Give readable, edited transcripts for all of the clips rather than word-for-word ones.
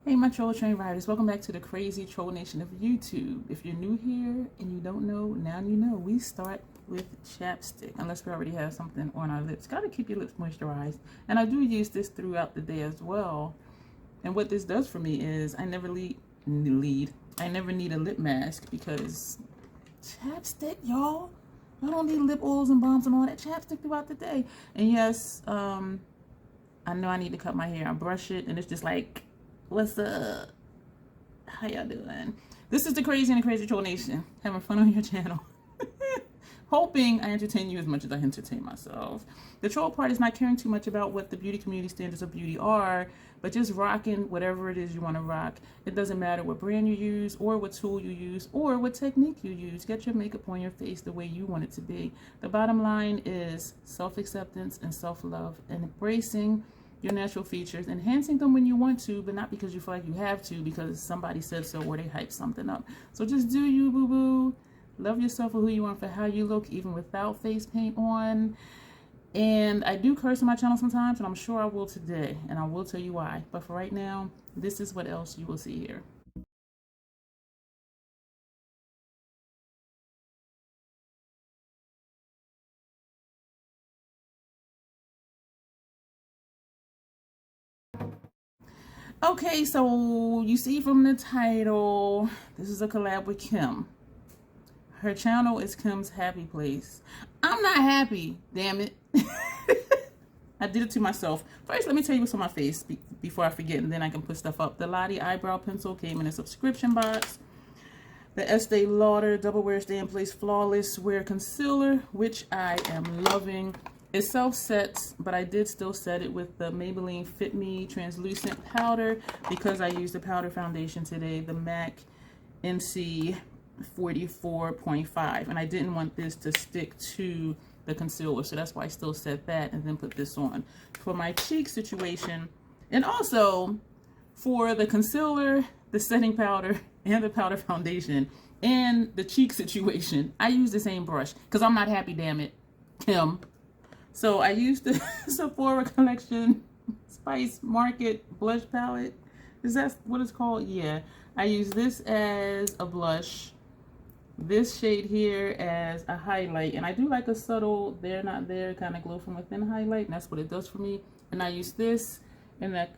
Hey my troll train riders, welcome back to the crazy troll nation of YouTube. If you're new here and you don't know, now you know. We start with chapstick, unless we already have something on our lips. Gotta keep your lips moisturized. And I do use this throughout the day as well. And what this does for me is I never need a lip mask because chapstick, y'all. I don't need lip oils and balms and all that chapstick throughout the day. And yes, I know I need to cut my hair. I brush it and it's just like, what's up? How y'all doing? This is the Crazy and the Crazy Troll Nation. Having fun on your channel. Hoping I entertain you as much as I entertain myself. The troll part is not caring too much about what the beauty community standards of beauty are, but just rocking whatever it is you want to rock. It doesn't matter what brand you use or what tool you use or what technique you use. Get your makeup on your face the way you want it to be. The bottom line is self-acceptance and self-love and embracing your natural features, enhancing them when you want to, but not because you feel like you have to, because somebody said so or they hype something up. So just do you, boo-boo. Love yourself for who you are, for how you look, even without face paint on. And I do curse on my channel sometimes, and I'm sure I will today, and I will tell you why. But for right now, this is what else you will see here. Okay, so you see from the title, this is a collab with Kim. Her channel is Kim's Happy Place. I'm not happy, damn it. I did it to myself. First, let me tell you what's on my face before I forget, and then I can put stuff up. The Lottie eyebrow pencil came in a subscription box. The Estee Lauder Double Wear Stay in Place Flawless Wear Concealer, which I am loving. It self-sets, but I did still set it with the Maybelline Fit Me Translucent Powder because I used the powder foundation today, the MAC NC 44.5, and I didn't want this to stick to the concealer, so that's why I still set that and then put this on. For my cheek situation, and also for the concealer, the setting powder, and the powder foundation, and the cheek situation, I use the same brush because I'm not happy, damn it, Kim. So I used the Sephora Collection Spice Market Blush Palette. Is that what it's called? Yeah. I use this as a blush, this shade here as a highlight, and I do like a subtle there not there kind of glow from within highlight, and that's what it does for me. And I use this and that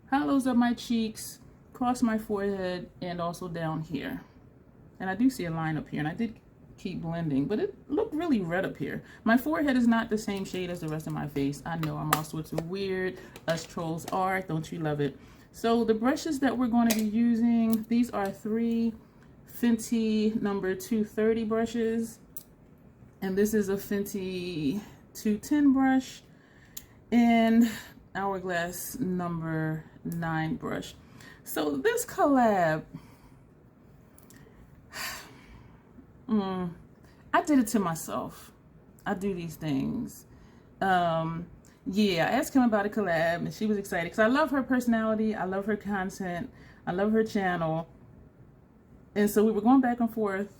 hollows up my cheeks, across my forehead, and also down here. And I do see a line up here, and I did keep blending, but it looked really red up here. My forehead is not the same shade as the rest of my face. I know, I'm all sorts of weird. Us trolls are, don't you love it? So the brushes that we're going to be using, these are 3 Fenty number 230 brushes, and this is a Fenty 210 brush and Hourglass number 9 brush. So this collab, I did it to myself. I do these things. Yeah, I asked Kim about a collab and she was excited because I love her personality, I love her content, I love her channel. And so we were going back and forth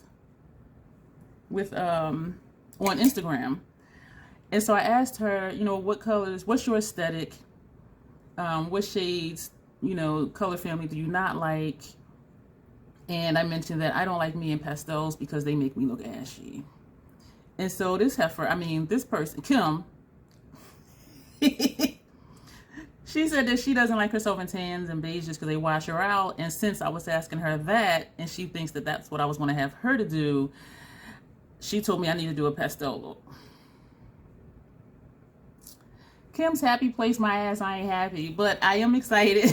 with on Instagram. And so I asked her, you know, what colors, what's your aesthetic? What shades, you know, color family do you not like? And I mentioned that I don't like me in pastels because they make me look ashy. And so this heifer, I mean, this person, Kim, she said that she doesn't like herself in tans and beige just because they wash her out. And since I was asking her that, and she thinks that that's what I was going to have her to do, she told me I need to do a pastel look. Kim's Happy Place, my ass, I ain't happy, but I am excited.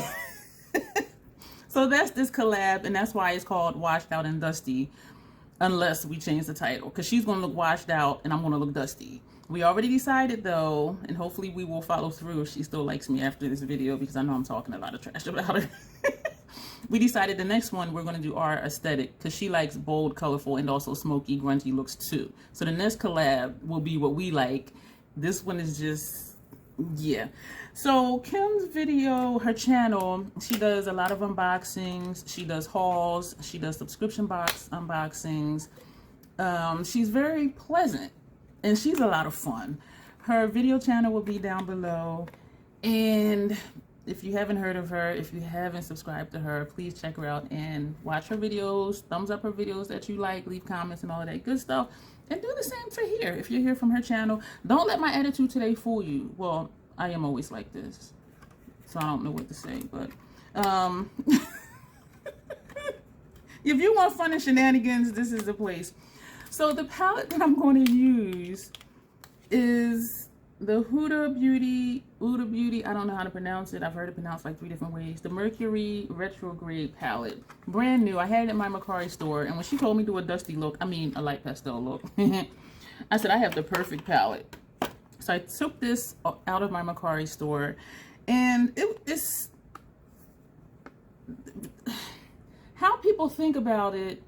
So that's this collab, and that's why it's called Washed Out and Dusty, unless we change the title, because she's going to look washed out and I'm going to look dusty. We already decided though, and hopefully we will follow through if she still likes me after this video, because I know I'm talking a lot of trash about her. We decided the next one we're going to do our aesthetic, because she likes bold, colorful, and also smoky, grungy looks too. So the next collab will be what we like. This one is just, yeah. So Kim's video, her channel, she does a lot of unboxings, she does hauls, she does subscription box unboxings. She's very pleasant and she's a lot of fun. Her video channel will be down below, and if you haven't heard of her, if you haven't subscribed to her, please check her out and watch her videos. Thumbs up her videos that you like, leave comments and all of that good stuff. And do the same for here. If you're here from her channel, don't let my attitude today fool you. Well, I am always like this, so I don't know what to say, but if you want fun and shenanigans, this is the place. So the palette that I'm going to use is the Huda Beauty, I don't know how to pronounce it. I've heard it pronounced like 3 different ways. The Mercury Retrograde palette. Brand new. I had it in my Macari store, and when she told me to do a dusty look, I mean a light pastel look, I said I have the perfect palette. So I took this out of my Macari store, and it's how people think about it,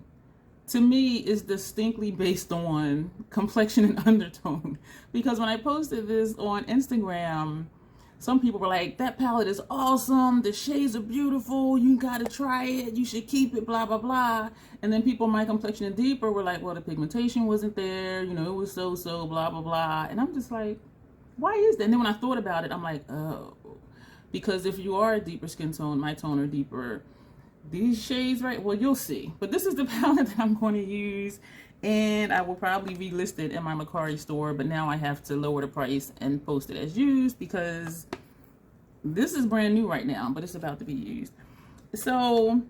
to me, is distinctly based on complexion and undertone. Because when I posted this on Instagram, some people were like, that palette is awesome, the shades are beautiful, you gotta try it, you should keep it, blah, blah, blah. And then people my complexion and deeper were like, well, the pigmentation wasn't there, you know, it was so, blah, blah, blah. And I'm just like, why is that? And then when I thought about it, I'm like, oh, because if you are a deeper skin tone, my tone or deeper, these shades, right? Well, you'll see. But this is the palette that I'm going to use, and I will probably relist it in my Macari store, but now I have to lower the price and post it as used because this is brand new right now, but it's about to be used. So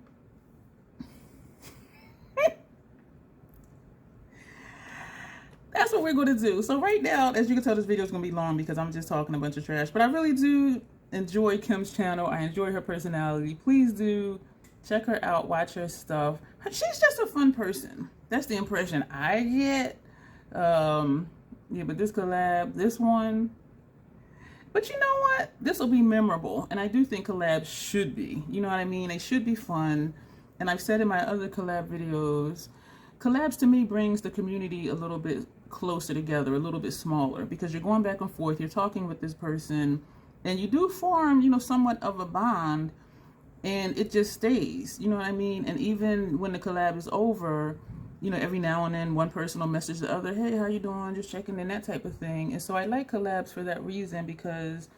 that's what we're going to do. So right now, as you can tell, this video is going to be long because I'm just talking a bunch of trash, but I really do enjoy Kim's channel. I enjoy her personality. Please do check her out, watch her stuff. She's just a fun person. That's the impression I get. Yeah, but this collab, this one. But you know what? This will be memorable. And I do think collabs should be. You know what I mean? They should be fun. And I've said in my other collab videos, collabs to me brings the community a little bit closer together, a little bit smaller. Because you're going back and forth, you're talking with this person, and you do form, you know, somewhat of a bond. And it just stays, you know what I mean? And even when the collab is over, you know, every now and then one person will message the other, hey, how you doing? Just checking in, that type of thing. And so I like collabs for that reason, because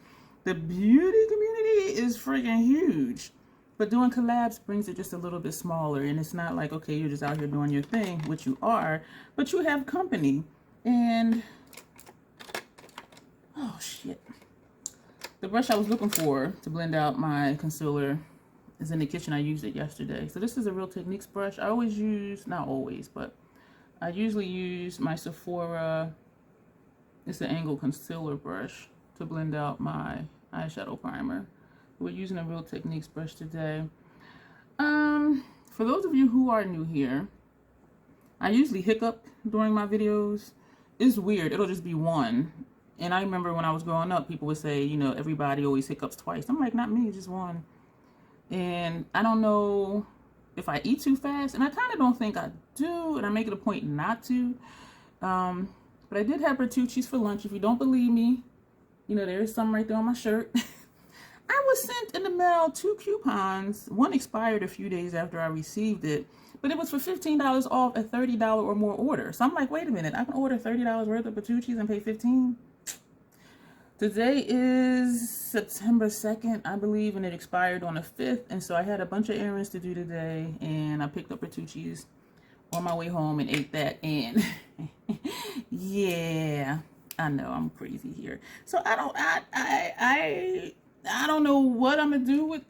the beauty community is freaking huge. But doing collabs brings it just a little bit smaller. And it's not like, okay, you're just out here doing your thing, which you are, but you have company. And, oh shit. The brush I was looking for to blend out my concealer is in the kitchen. I used it yesterday. So this is a Real Techniques brush. I always use, not always, but I usually use my Sephora, it's an angled concealer brush to blend out my eyeshadow primer. We're using a Real Techniques brush today. For those of you who are new here, I usually hiccup during my videos. It's weird. It'll just be one. And I remember when I was growing up, people would say, you know, everybody always hiccups twice. I'm like, not me, just one. And I don't know if I eat too fast, and I kind of don't think I do, and I make it a point not to. But I did have Bertucci's for lunch. If you don't believe me, you know, there's some right there on my shirt. I was sent in the mail 2 coupons. One expired a few days after I received it, but it was for $15 off a $30 or more order. So I'm like, wait a minute, I can order $30 worth of Bertucci's and pay $15? Today is September 2nd, I believe, and it expired on the 5th. And so I had a bunch of errands to do today, and I picked up Bertucci's on my way home and ate that. And yeah, I know I'm crazy here. So I don't know what I'm gonna do with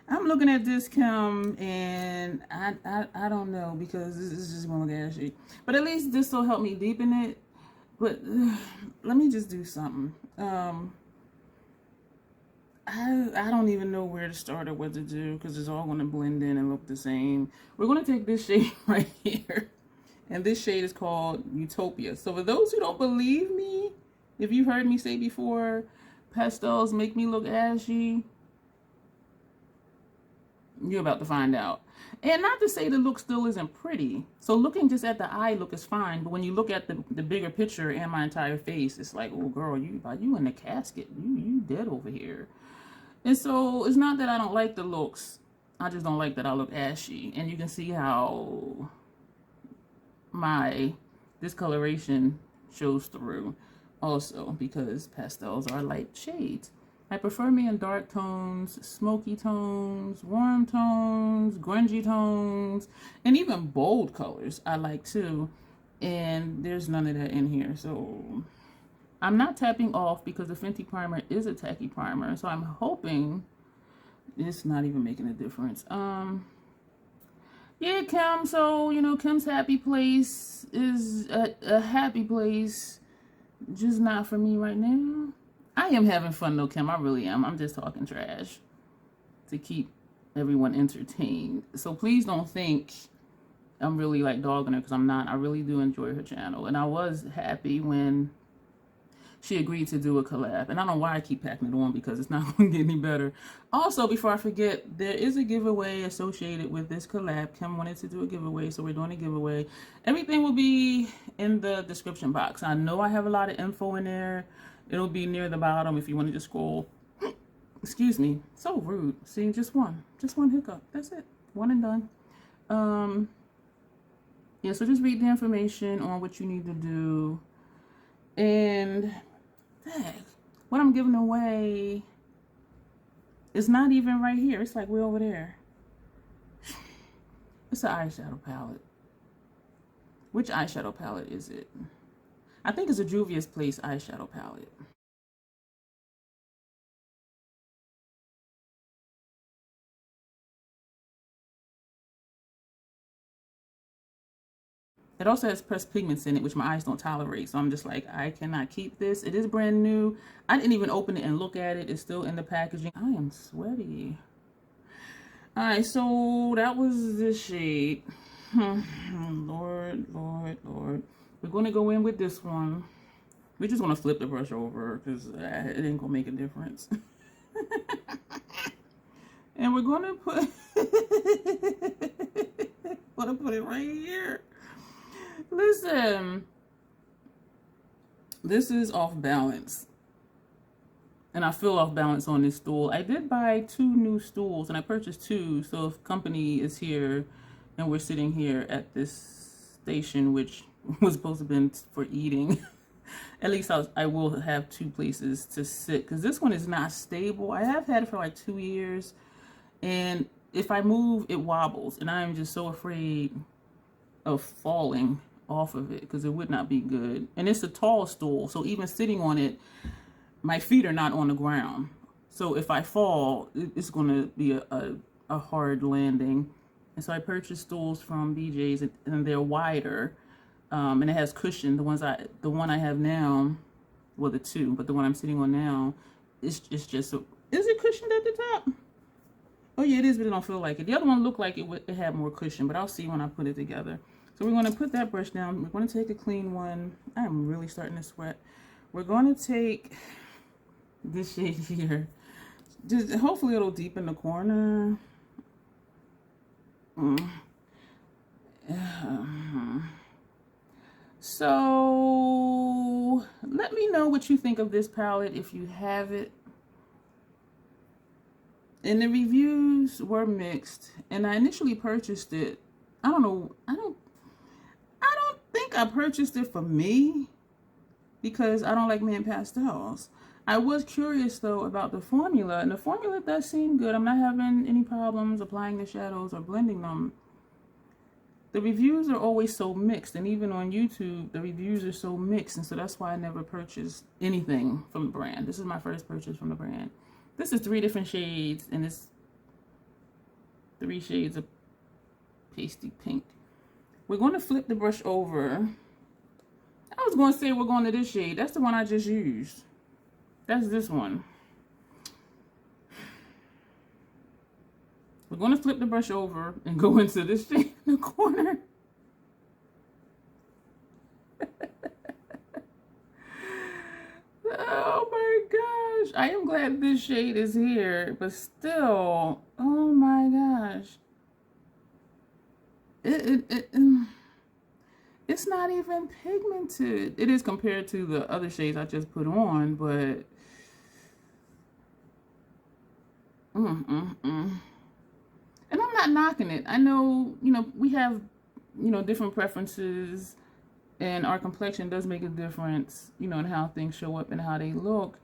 I'm looking at this, Kim, and I don't know, because this is just gonna look ashy. But at least this will help me deepen it. But let me just do something. I don't even know where to start or what to do, because it's all gonna blend in and look the same. We're gonna take this shade right here, and this shade is called Utopia. So for those who don't believe me, if you've heard me say before, pastels make me look ashy, you're about to find out. And not to say the look still isn't pretty. So looking just at the eye look is fine, but when you look at the bigger picture and my entire face, it's like, oh girl, you in the casket. You dead over here. And so it's not that I don't like the looks. I just don't like that I look ashy. And you can see how my discoloration shows through also, because pastels are light shades. I prefer me in dark tones, smoky tones, warm tones, grungy tones, and even bold colors I like too. And there's none of that in here. So I'm not tapping off because the Fenty primer is a tacky primer. So I'm hoping it's not even making a difference. Yeah, Kim, so, you know, Kim's happy place is a happy place, just not for me right now. I am having fun though, Kim. I really am. I'm just talking trash to keep everyone entertained. So please don't think I'm really like dogging her, because I'm not. I really do enjoy her channel. And I was happy when she agreed to do a collab. And I don't know why I keep packing it on, because it's not going to get any better. Also, before I forget, there is a giveaway associated with this collab. Kim wanted to do a giveaway, so we're doing a giveaway. Everything will be in the description box. I know I have a lot of info in there. It'll be near the bottom if you want to just scroll. Excuse me. So rude. See, just one hiccup. That's it. One and done. Yeah, so just read the information on what you need to do. And what I'm giving away is not even right here. It's like way over there. It's an eyeshadow palette. Which eyeshadow palette is it? I think it's a Juvia's Place eyeshadow palette. It also has pressed pigments in it, which my eyes don't tolerate. So I'm just like, I cannot keep this. It is brand new. I didn't even open it and look at it. It's still in the packaging. I am sweaty. All right, so that was the shade. Lord, Lord, Lord. We're going to go in with this one. We're just going to flip the brush over because it ain't going to make a difference. And we're going to put... I'm going to put it right here. Listen, this is off balance, and I feel off balance on this stool. I did buy 2 new stools, and I purchased 2, so if company is here and we're sitting here at this station, which was supposed to have been for eating, at least I will have 2 places to sit, because this one is not stable. I have had it for like 2 years, and if I move, it wobbles, and I'm just so afraid of falling off of it, because it would not be good. And it's a tall stool, so even sitting on it, my feet are not on the ground. So if I fall, it's going to be a hard landing. And so I purchased stools from BJ's, and they're wider, and it has cushion. The one I have now, well, the 2, but the one I'm sitting on now, it's just is it cushioned at the top? Oh yeah, it is, but it don't feel like it. The other one looked like it had more cushion, but I'll see when I put it together. So we're going to put that brush down. We're going to take a clean one. I'm really starting to sweat. We're going to take this shade here. Just hopefully it'll deepen the corner. So let me know what you think of this palette if you have it. And the reviews were mixed. And I initially purchased it. I don't think I purchased it for me, because I don't like matte pastels. I was curious though about the formula, and the formula does seem good. I'm not having any problems applying the shadows or blending them. The reviews are always so mixed, and even on YouTube, the reviews are so mixed, and so that's why I never purchased anything from the brand. This is my first purchase from the brand. This is 3 different shades, and it's 3 shades of pasty pink. We're going to flip the brush over. I was going to say we're going to this shade. That's the one I just used. That's this one. We're going to flip the brush over and go into this shade in the corner. Oh my gosh. I am glad this shade is here, but still, oh my gosh. It's not even pigmented. It is compared to the other shades I just put on, but and I'm not knocking it. I know, we have, different preferences, And our complexion does make a difference, you know, in how things show up and how they look.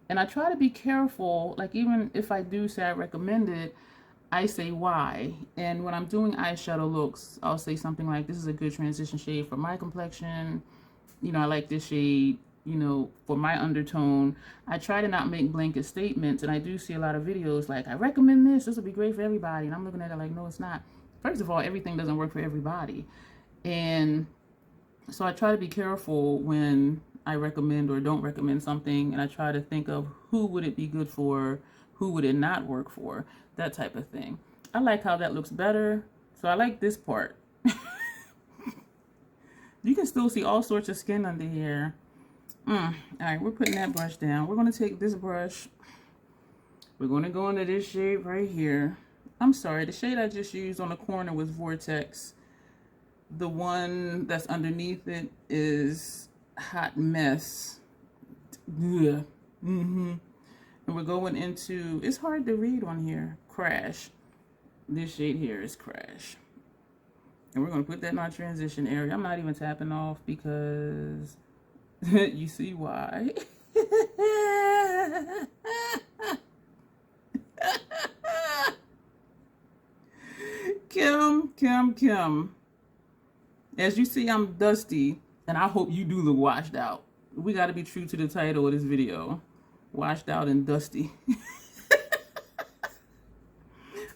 And I try to be careful, like even if I do say I recommend it, I say why. And when I'm doing eyeshadow looks, I'll say something like, this is a good transition shade for my complexion. You know, I like this shade, you know, for my undertone. I try to not make blanket statements, and I do see a lot of videos like, I recommend this, this will be great for everybody. And I'm looking at it like, no, it's not. First of all, everything doesn't work for everybody. And so I try to be careful when I recommend or don't recommend something, and I try to think of who would it be good for, who would it not work for, that type of thing. I like how that looks better, so I like this part. You can still see all sorts of skin under here. All right, we're putting that brush down. We're going to take this brush. We're going to go into this shade right here. I'm sorry, the shade I just used on the corner was Vortex. The one that's underneath it is Hot Mess. Yeah. And we're going into, it's hard to read on here, Crash. This shade here is Crash. And we're going to put that in our transition area. I'm not even tapping off because you see why. Kim. As you see, I'm dusty, and I hope you do look washed out. We got to be true to the title of this video. Washed out and dusty.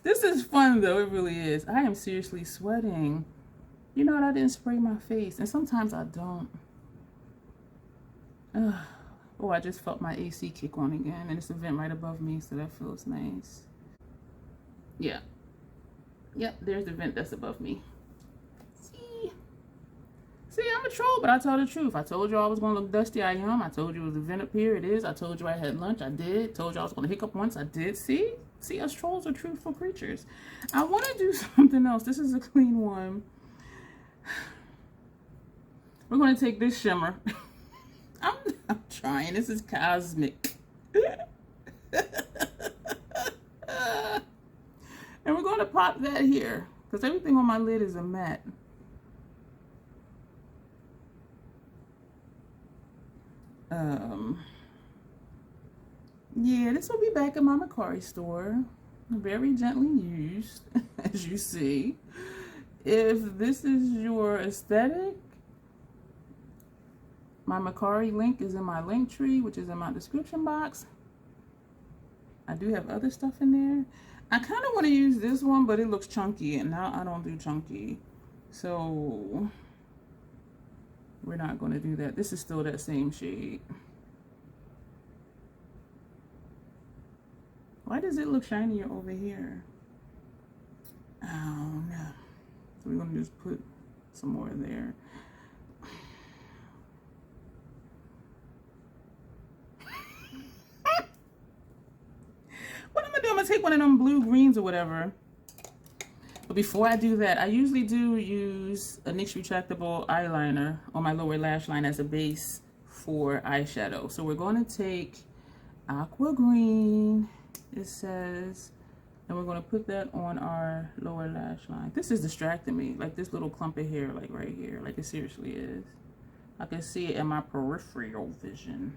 This is fun, though. It really is. I am seriously sweating. You know what? I didn't spray my face, and sometimes I don't. Oh, I just felt my AC kick on again, and it's a vent right above me, so that feels nice. Yeah. Yep, there's the vent that's above me. See, I'm a troll, but I tell the truth. I told you I was going to look dusty. I am. I told you it was a vent up here. It is. I told you I had lunch. I did. Told you I was going to hiccup once. I did. See, us trolls are truthful creatures. I want to do something else. This is a clean one. We're going to take this shimmer. I'm trying. This is cosmic. And we're going to pop that here because everything on my lid is a matte. Yeah, this will be back in my Macari store. Very gently used, as you see. If this is your aesthetic, my Macari link is in my link tree, which is in my description box. I do have other stuff in there. I kind of want to use this one, but it looks chunky, and now I don't do chunky. So we're not going to do that. This is still that same shade. Why does it look shinier over here? Oh, no. So we're going to just put some more there. What am I doing? I'm going to take one of them blue greens or whatever. But before I do that, I usually do use a NYX retractable eyeliner on my lower lash line as a base for eyeshadow. So we're going to take aqua green, it says, and we're going to put that on our lower lash line. This is distracting me, like this little clump of hair, like right here, like it seriously is. I can see it in my peripheral vision.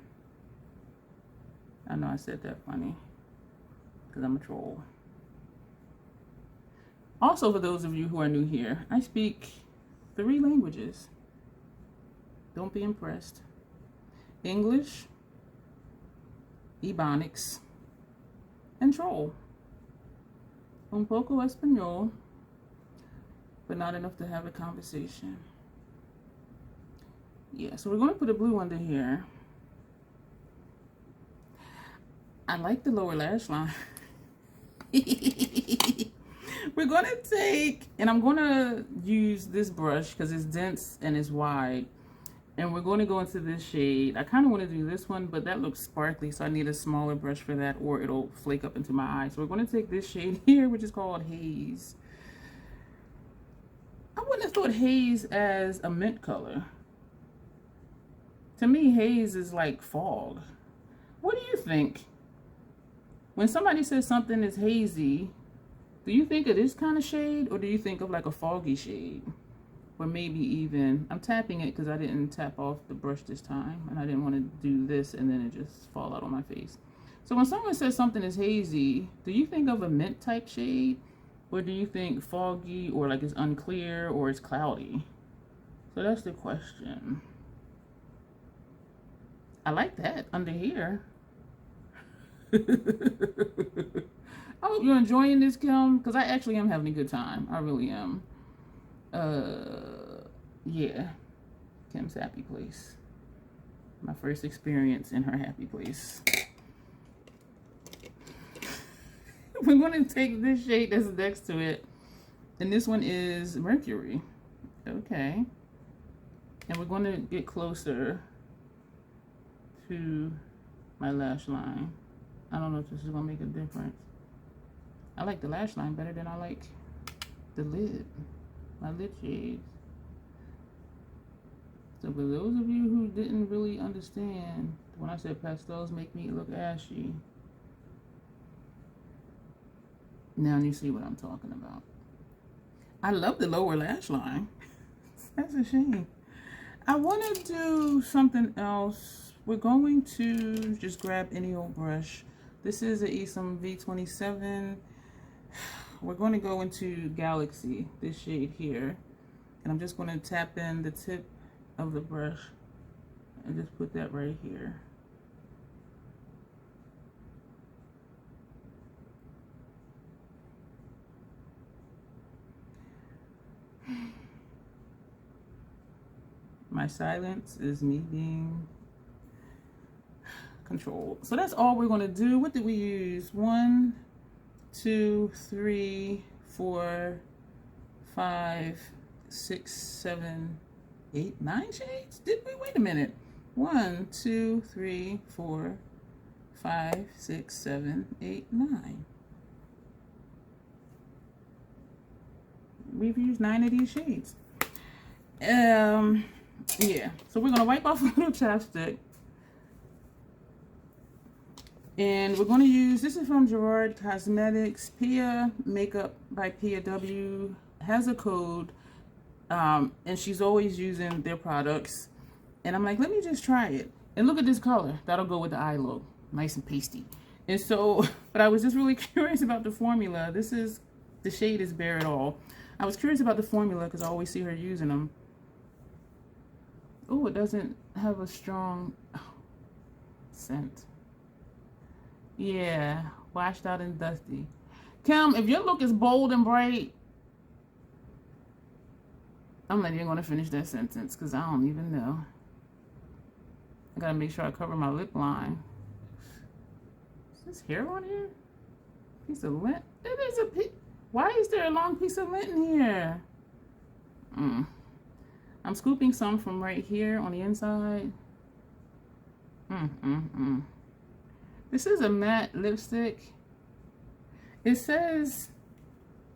I know I said that funny, because I'm a troll. Also, for those of you who are new here, I speak 3 languages. Don't be impressed. English, Ebonics, and troll. Un poco español, but not enough to have a conversation. Yeah, so we're going to put a blue under here. I like the lower lash line. We're going to take, and I'm going to use this brush because it's dense and it's wide. And we're going to go into this shade. I kind of want to do this one, but that looks sparkly, so I need a smaller brush for that, or it'll flake up into my eye. So we're going to take this shade here, which is called Haze. I wouldn't have thought haze as a mint color. To me, haze is like fog. What do you think? When somebody says something is hazy, do you think of this kind of shade, or do you think of like a foggy shade? or maybe even, I'm tapping it because I didn't tap off the brush this time, and I didn't want to do this and then it just fall out on my face. So when someone says something is hazy, do you think of a mint type shade, or do you think foggy, or like it's unclear, or it's cloudy? So that's the question. I like that under here. I hope you're enjoying this, Kim, because I actually am having a good time. I really am. Yeah. Kim's happy place. My first experience in her happy place. We're going to take this shade that's next to it. And this one is Mercury. Okay. And we're going to get closer to my lash line. I don't know if this is going to make a difference. I like the lash line better than I like the lid. My lid shades. So for those of you who didn't really understand when I said pastels make me look ashy, now you see what I'm talking about. I love the lower lash line. That's a shame. I want to do something else. We're going to just grab any old brush. This is a Esam V27. We're going to go into Galaxy, this shade here. And I'm just going to tap in the tip of the brush and just put that right here. My silence is me being controlled. So that's all we're going to do. What did we use? 1, 2, 3, 4, 5, 6, 7, 8, 9 shades? Did we? Wait a minute. 1, 2, 3, 4, 5, 6, 7, 8, 9. We've used 9 of these shades. Yeah, so we're gonna wipe off a little chapstick, and we're gonna use, this is from Gerard Cosmetics. Pia Makeup by PAW has a code, and she's always using their products, and I'm like, let me just try it. And look at this color, that'll go with the eye look, nice and pasty. And so, but I was just really curious about the formula. This is, the shade is Bare It All. I was curious about the formula because I always see her using them. Oh, it doesn't have a strong scent. Yeah, washed out and dusty. Kim, if your look is bold and bright, I'm not even going to finish that sentence because I don't even know. I got to make sure I cover my lip line. Is this hair on here? Piece of lint? It is a piece. Why is there a long piece of lint in here? I'm scooping some from right here on the inside. This is a matte lipstick. It says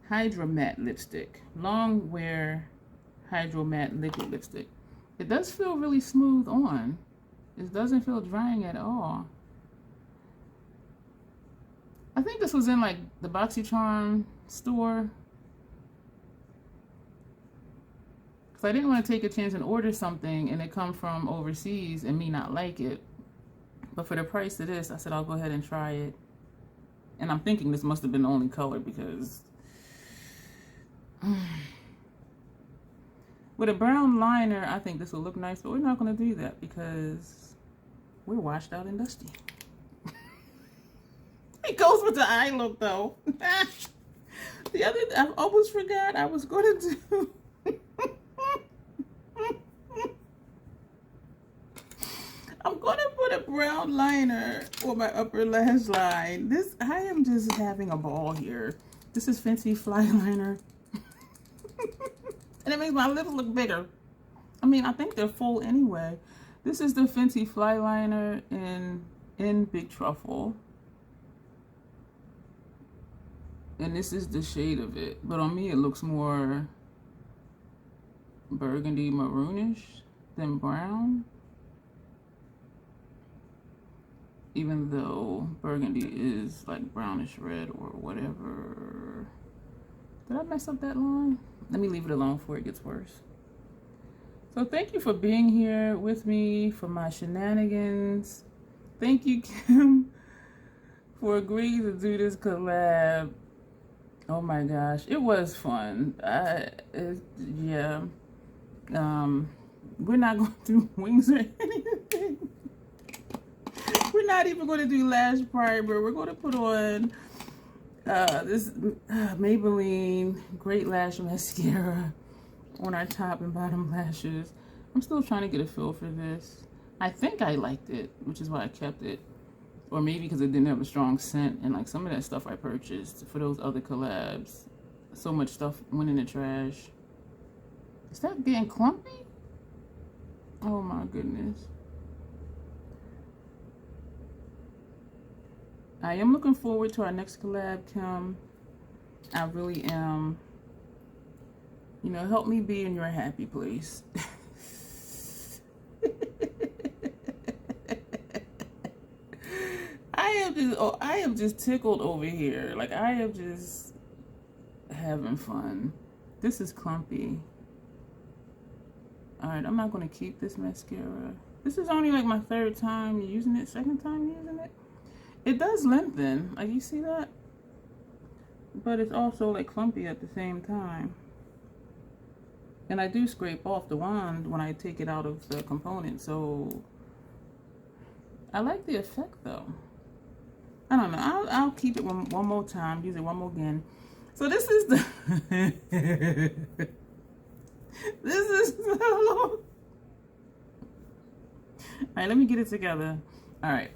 Hydra Matte Lipstick. Long wear Hydro Matte Liquid Lipstick. It does feel really smooth on. It doesn't feel drying at all. I think this was in like the BoxyCharm store. I didn't want to take a chance and order something and it come from overseas and me not like it. But for the price of this, I said I'll go ahead and try it. And I'm thinking this must have been the only color because with a brown liner, I think this will look nice, but we're not going to do that because we're washed out and dusty. It goes with the eye look though. The other, I almost forgot I was going to do. I'm going to put a brown liner for my upper lash line. This, I am just having a ball here. This is Fenty Fly Liner. And it makes my lips look bigger. I mean, I think they're full anyway. This is the Fenty Fly Liner in Big Truffle. And this is the shade of it. But on me, it looks more burgundy maroonish than brown. Even though burgundy is like brownish red or whatever. Did I mess up that line? Let me leave it alone before it gets worse. So thank you for being here with me for my shenanigans. Thank you, Kim, for agreeing to do this collab. Oh my gosh, it was fun. Yeah. We're not going to do wings or anything. We're not even going to do lash primer. We're going to put on this Maybelline Great Lash Mascara on our top and bottom lashes. I'm still trying to get a feel for this. I think I liked it, which is why I kept it. Or maybe because it didn't have a strong scent, and like some of that stuff I purchased for those other collabs, so much stuff went in the trash. Is that getting clumpy? Oh my goodness. I am looking forward to our next collab, Kim. I really am. You know, help me be in your happy place. I am just tickled over here. Like, I am just having fun. This is clumpy. Alright, I'm not going to keep this mascara. This is only like my third time using it, second time using it. It does lengthen. Like, you see that? But it's also like clumpy at the same time. And I do scrape off the wand when I take it out of the component. So, I like the effect though. I don't know. I'll keep it one more time. Use it one more again. So this is the... This is so long. Alright, let me get it together. Alright.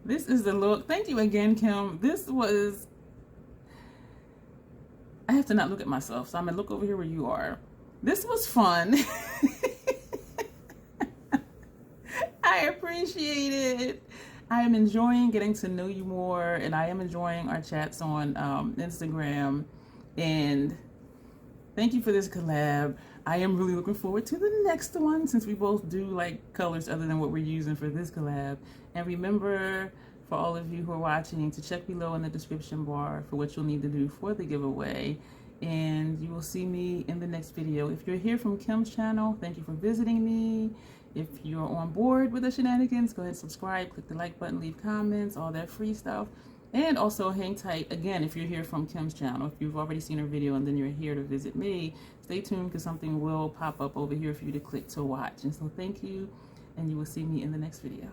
This is the look. Thank you again, Kim. This was... I have to not look at myself, so I'm going to look over here where you are. This was fun. I appreciate it. I am enjoying getting to know you more, and I am enjoying our chats on Instagram. And thank you for this collab. I am really looking forward to the next one, since we both do like colors other than what we're using for this collab. And remember, for all of you who are watching, to check below in the description bar for what you'll need to do for the giveaway. And you will see me in the next video. If you're here from Kim's channel, thank you for visiting me. If you're on board with the shenanigans, go ahead and subscribe, click the like button, leave comments, all that free stuff. And also hang tight, again, if you're here from Kim's channel. If you've already seen her video and then you're here to visit me, stay tuned because something will pop up over here for you to click to watch. And so thank you, and you will see me in the next video.